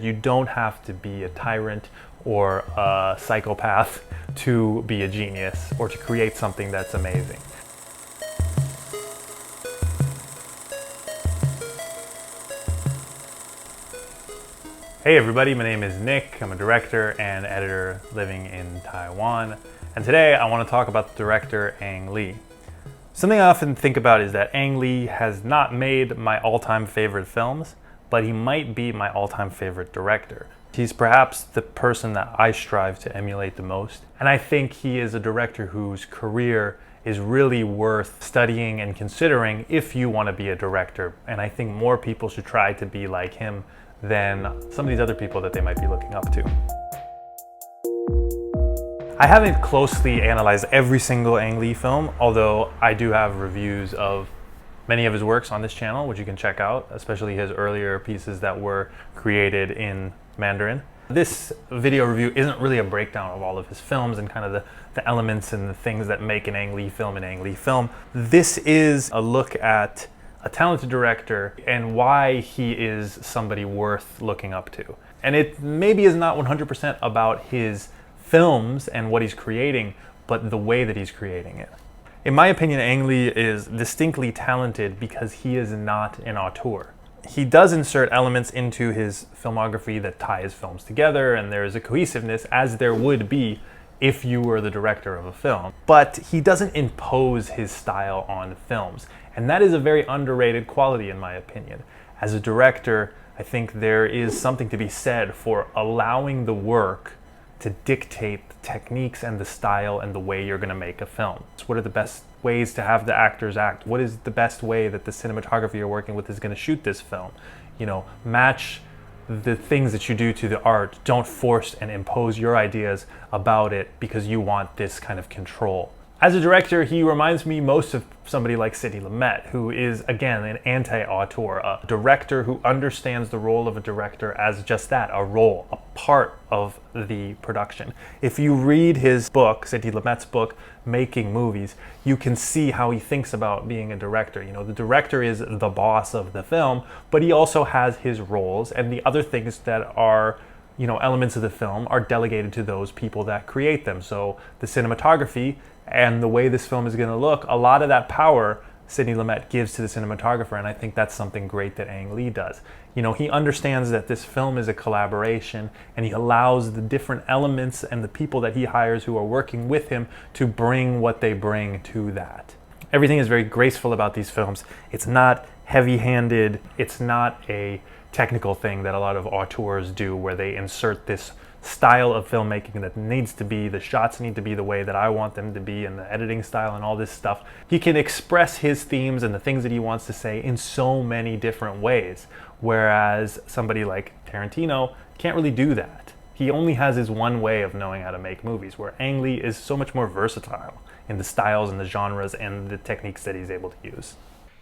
You don't have to be a tyrant or a psychopath to be a genius or to create something that's amazing. Hey everybody, my name is Nick. I'm a director and editor living in Taiwan. And today I want to talk about the director Ang Lee. Something I often think about is that Ang Lee has not made my all-time favorite films, but he might be my all-time favorite director. He's perhaps the person that I strive to emulate the most. And I think he is a director whose career is really worth studying and considering if you want to be a director. And I think more people should try to be like him than some of these other people that they might be looking up to. I haven't closely analyzed every single Ang Lee film, although I do have reviews of many of his works on this channel, which you can check out, especially his earlier pieces that were created in Mandarin. This video review isn't really a breakdown of all of his films and kind of the elements and the things that make an Ang Lee film an Ang Lee film. This is a look at a talented director and why he is somebody worth looking up to. And it maybe is not 100% about his films and what he's creating, but the way that he's creating it. In my opinion, Ang Lee is distinctly talented because he is not an auteur. He does insert elements into his filmography that tie his films together, and there is a cohesiveness, as there would be if you were the director of a film. But he doesn't impose his style on films. And that is a very underrated quality in my opinion. As a director, I think there is something to be said for allowing the work to dictate the techniques and the style and the way you're going to make a film. So what are the best ways to have the actors act? What is the best way that the cinematography you're working with is going to shoot this film? You know, match the things that you do to the art. Don't force and impose your ideas about it because you want this kind of control. As a director, he reminds me most of somebody like Sidney Lumet, who is, again, an anti-auteur, a director who understands the role of a director as just that, a role, a part of the production. If you read his book, Sidney Lumet's book, Making Movies, you can see how he thinks about being a director. You know, the director is the boss of the film, but he also has his roles, and the other things that are, you know, elements of the film are delegated to those people that create them. So the cinematography and the way this film is going to look, a lot of that power Sidney Lumet gives to the cinematographer, and I think that's something great that Ang Lee does. You know, he understands that this film is a collaboration, and he allows the different elements and the people that he hires who are working with him to bring what they bring to that. Everything is very graceful about these films. It's not heavy-handed. It's not a technical thing that a lot of auteurs do where they insert this style of filmmaking that needs to be, the shots need to be the way that I want them to be, and the editing style and all this stuff. He can express his themes and the things that he wants to say in so many different ways, whereas somebody like Tarantino can't really do that. He only has his one way of knowing how to make movies, where Ang Lee is so much more versatile in the styles and the genres and the techniques that he's able to use.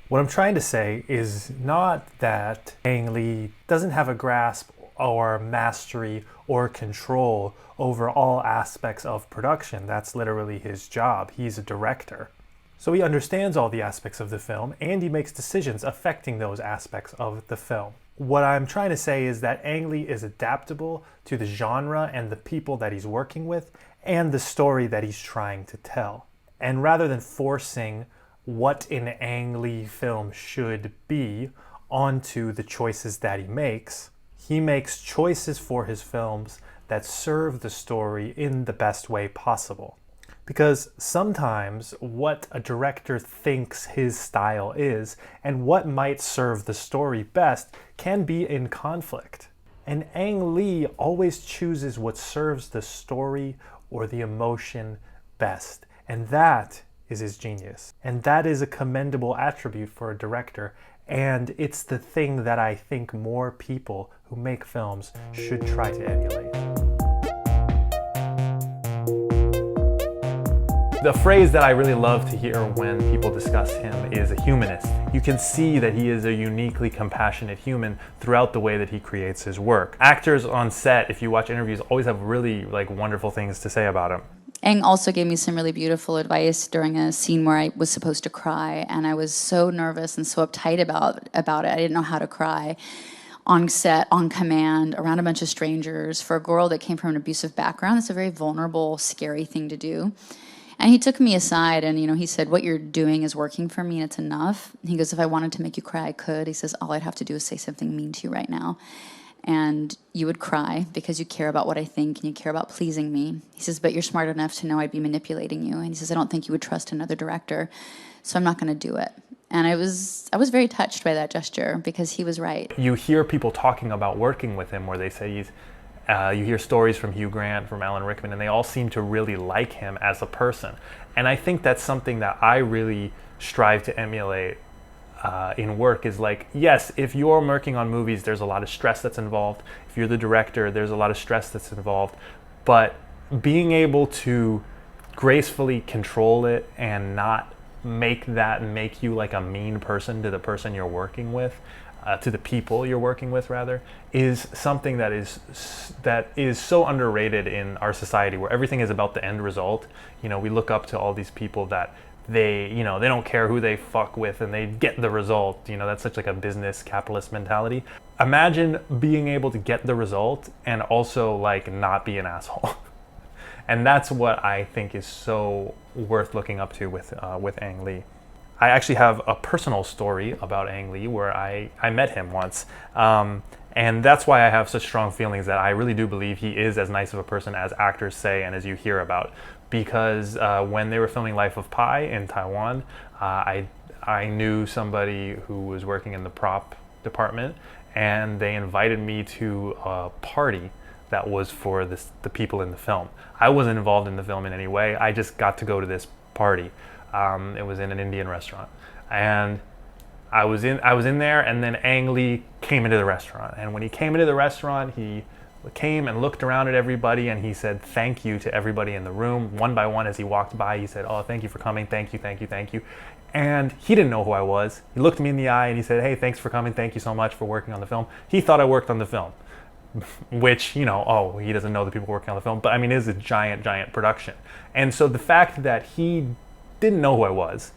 What I'm trying to say is not that Ang Lee doesn't have a grasp or mastery or control over all aspects of production. That's literally his job. He's a director. So he understands all the aspects of the film and he makes decisions affecting those aspects of the film. What I'm trying to say is that Ang Lee is adaptable to the genre and the people that he's working with and the story that he's trying to tell. And rather than forcing what an Ang Lee film should be onto the choices that he makes choices for his films that serve the story in the best way possible. Because sometimes what a director thinks his style is and what might serve the story best can be in conflict. And Ang Lee always chooses what serves the story or the emotion best. And that is his genius. And that is a commendable attribute for a director. And it's the thing that I think more people who make films should try to emulate. The phrase that I really love to hear when people discuss him is a humanist. You can see that he is a uniquely compassionate human throughout the way that he creates his work. Actors on set, if you watch interviews, always have really wonderful things to say about him. Ang also gave me some really beautiful advice during a scene where I was supposed to cry, and I was so nervous and so uptight about it. I didn't know how to cry. on set, on command, around a bunch of strangers. For a girl that came from an abusive background, it's a very vulnerable, scary thing to do. And he took me aside and, he said, what you're doing is working for me and it's enough. He goes, if I wanted to make you cry, I could. He says, all I'd have to do is say something mean to you right now. And you would cry because you care about what I think and you care about pleasing me. He says, but you're smart enough to know I'd be manipulating you. And he says, I don't think you would trust another director, so I'm not going to do it. And I was very touched by that gesture because he was right. You hear people talking about working with him where they say he's, you hear stories from Hugh Grant, from Alan Rickman, and they all seem to really like him as a person. And I think that's something that I really strive to emulate in work is like, yes, if you're working on movies, there's a lot of stress that's involved. If you're the director, there's a lot of stress that's involved. But being able to gracefully control it and not make you like a mean person to the person you're working with, to the people you're working with rather, is something that is so underrated in our society where everything is about the end result. We look up to all these people that they don't care who they fuck with and they get the result. That's such like a business capitalist mentality. Imagine being able to get the result and also like not be an asshole. And that's what I think is so worth looking up to with Ang Lee. I actually have a personal story about Ang Lee where I met him once. And that's why I have such strong feelings that I really do believe he is as nice of a person as actors say and as you hear about. Because when they were filming Life of Pi in Taiwan, I knew somebody who was working in the prop department, and they invited me to a party that was for the people in the film. I wasn't involved in the film in any way. I just got to go to this party. It was in an Indian restaurant, and I was in there, and then Ang Lee came into the restaurant. And when he came into the restaurant, he came and looked around at everybody, and he said thank you to everybody in the room. One by one as he walked by, he said, oh, thank you for coming, thank you, thank you, thank you. And he didn't know who I was. He looked me in the eye and he said, hey, thanks for coming, thank you so much for working on the film. He thought I worked on the film, which, he doesn't know the people working on the film, but I mean, it is a giant, giant production. And so the fact that he didn't know who I was,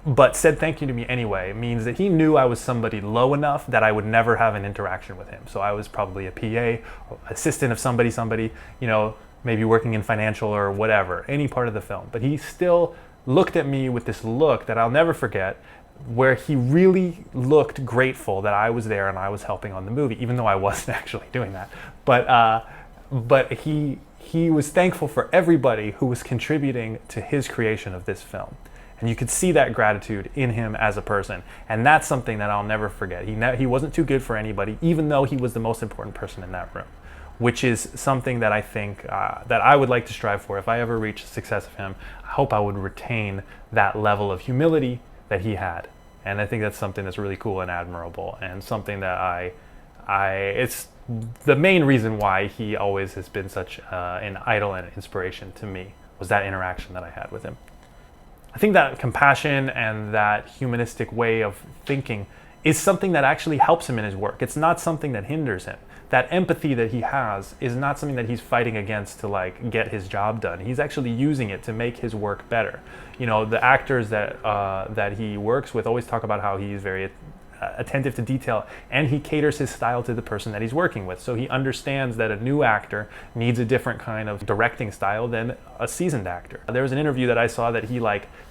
but said thank you to me anyway, means that he knew I was somebody low enough that I would never have an interaction with him. So I was probably a PA, assistant of somebody, maybe working in financial or whatever, any part of the film. But he still looked at me with this look that I'll never forget, where he really looked grateful that I was there and I was helping on the movie, even though I wasn't actually doing that. But he was thankful for everybody who was contributing to his creation of this film. And you could see that gratitude in him as a person. And that's something that I'll never forget. He wasn't too good for anybody, even though he was the most important person in that room, which is something that I think that I would like to strive for. If I ever reach success of him, I hope I would retain that level of humility that he had. And I think that's something that's really cool and admirable, and something that it's the main reason why he always has been such an idol and inspiration to me, was that interaction that I had with him. I think that compassion and that humanistic way of thinking is something that actually helps him in his work. It's not something that hinders him. That empathy that he has is not something that he's fighting against to like get his job done. He's actually using it to make his work better. The actors that he works with always talk about how he's very attentive to detail, and he caters his style to the person that he's working with. So he understands that a new actor needs a different kind of directing style than a seasoned actor. There was an interview that I saw that he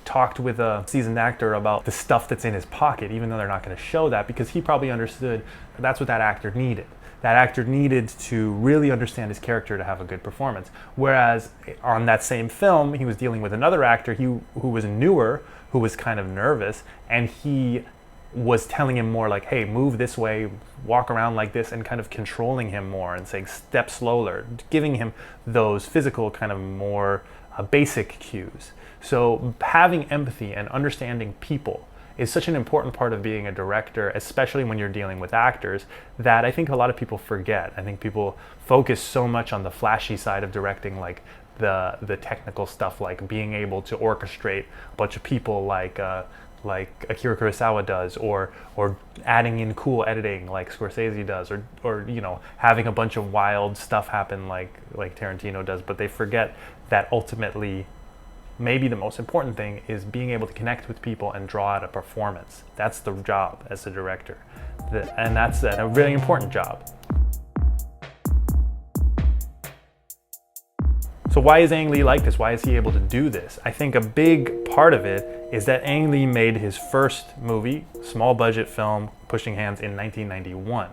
talked with a seasoned actor about the stuff that's in his pocket, even though they're not going to show that, because he probably understood that's what that actor needed. That actor needed to really understand his character to have a good performance. Whereas on that same film, he was dealing with another actor who was newer, who was kind of nervous, and he was telling him more like, hey, move this way, walk around like this, and kind of controlling him more and saying step slower, giving him those physical kind of more basic cues. So having empathy and understanding people is such an important part of being a director, especially when you're dealing with actors, that I think a lot of people forget. I think people focus so much on the flashy side of directing, like the technical stuff, like being able to orchestrate a bunch of people like Akira Kurosawa does, or adding in cool editing like Scorsese does, or having a bunch of wild stuff happen like Tarantino does. But they forget that ultimately maybe the most important thing is being able to connect with people and draw out a performance. That's the job as a director. And that's a really important job. So why is Ang Lee like this? Why is he able to do this? I think a big part of it is that Ang Lee made his first movie, small budget film, Pushing Hands, in 1991.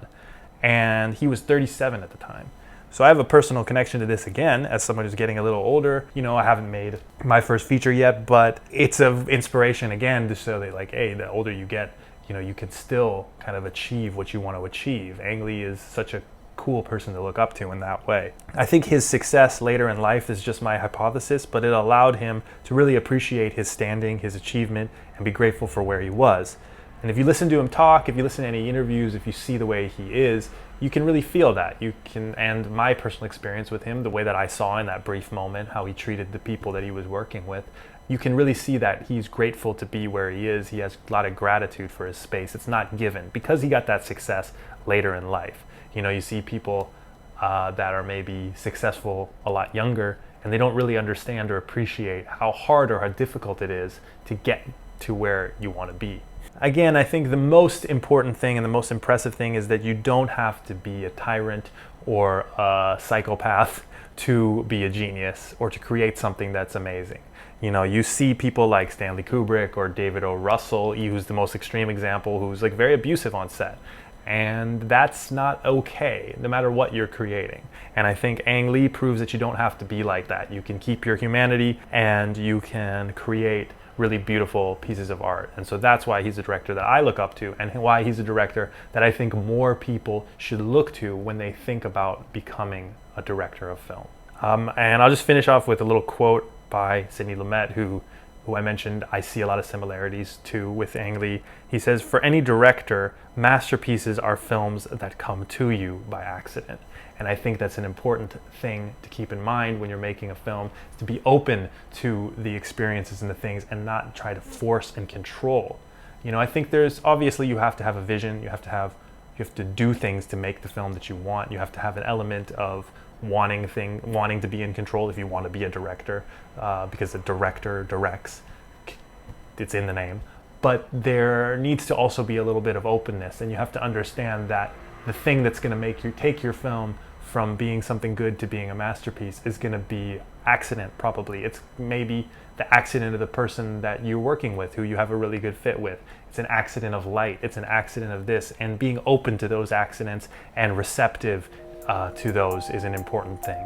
And he was 37 at the time. So I have a personal connection to this again, as someone who's getting a little older. You know, I haven't made my first feature yet, but it's an inspiration again to show that, like, hey, the older you get, you know, you can still kind of achieve what you want to achieve. Ang Lee is such a cool person to look up to in that way. I think his success later in life is just my hypothesis, but it allowed him to really appreciate his standing, his achievement, and be grateful for where he was. And if you listen to him talk, if you listen to any interviews, if you see the way he is, you can really feel that. You can, and my personal experience with him, the way that I saw in that brief moment, how he treated the people that he was working with, you can really see that he's grateful to be where he is. He has a lot of gratitude for his space. It's not given because he got that success later in life. You know, you see people that are maybe successful a lot younger, and they don't really understand or appreciate how hard or how difficult it is to get to where you want to be. Again, I think the most important thing and the most impressive thing is that you don't have to be a tyrant or a psychopath to be a genius or to create something that's amazing. You know, you see people like Stanley Kubrick or David O. Russell, who's the most extreme example, who's like very abusive on set. And that's not okay, no matter what you're creating. And I think Ang Lee proves that you don't have to be like that. You can keep your humanity and you can create really beautiful pieces of art. And so that's why he's a director that I look up to, and why he's a director that I think more people should look to when they think about becoming a director of film. And I'll just finish off with a little quote by Sidney Lumet, who I mentioned I see a lot of similarities to with Ang Lee. He says, "For any director, masterpieces are films that come to you by accident." And I think that's an important thing to keep in mind when you're making a film, to be open to the experiences and the things and not try to force and control. You know, I think there's, obviously you have to have a vision, you have to do things to make the film that you want. You have to have an element of wanting to be in control if you want to be a director, because a director directs, it's in the name. But there needs to also be a little bit of openness, and you have to understand that the thing that's going to make you take your film from being something good to being a masterpiece is going to be accident, probably. It's maybe the accident of the person that you're working with, who you have a really good fit with. It's an accident of light, it's an accident of this, and being open to those accidents and receptive to those is an important thing.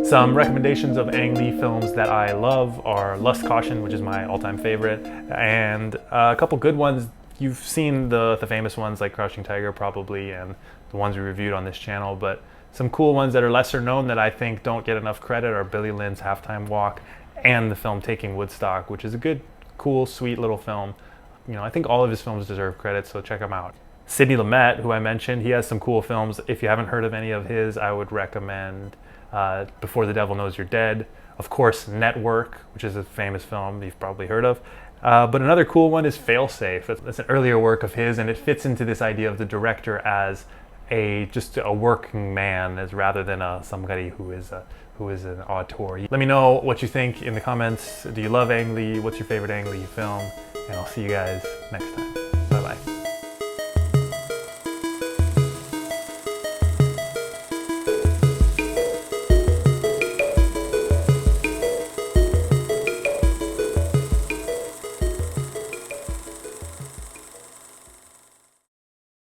Some recommendations of Ang Lee films that I love are Lust, Caution, which is my all-time favorite, and a couple good ones. You've seen the famous ones like Crouching Tiger probably, and the ones we reviewed on this channel, but some cool ones that are lesser known that I think don't get enough credit are Billy Lynn's Halftime Walk and the film Taking Woodstock, which is a good, cool, sweet little film. You know, I think all of his films deserve credit, so check them out. Sidney Lumet, who I mentioned, he has some cool films. If you haven't heard of any of his, I would recommend Before the Devil Knows You're Dead. Of course, Network, which is a famous film you've probably heard of. But another cool one is Failsafe. That's an earlier work of his, and it fits into this idea of the director as just a working man, as rather than somebody who is an auteur. Let me know what you think in the comments. Do you love Ang Lee? What's your favorite Ang Lee film? And I'll see you guys next time.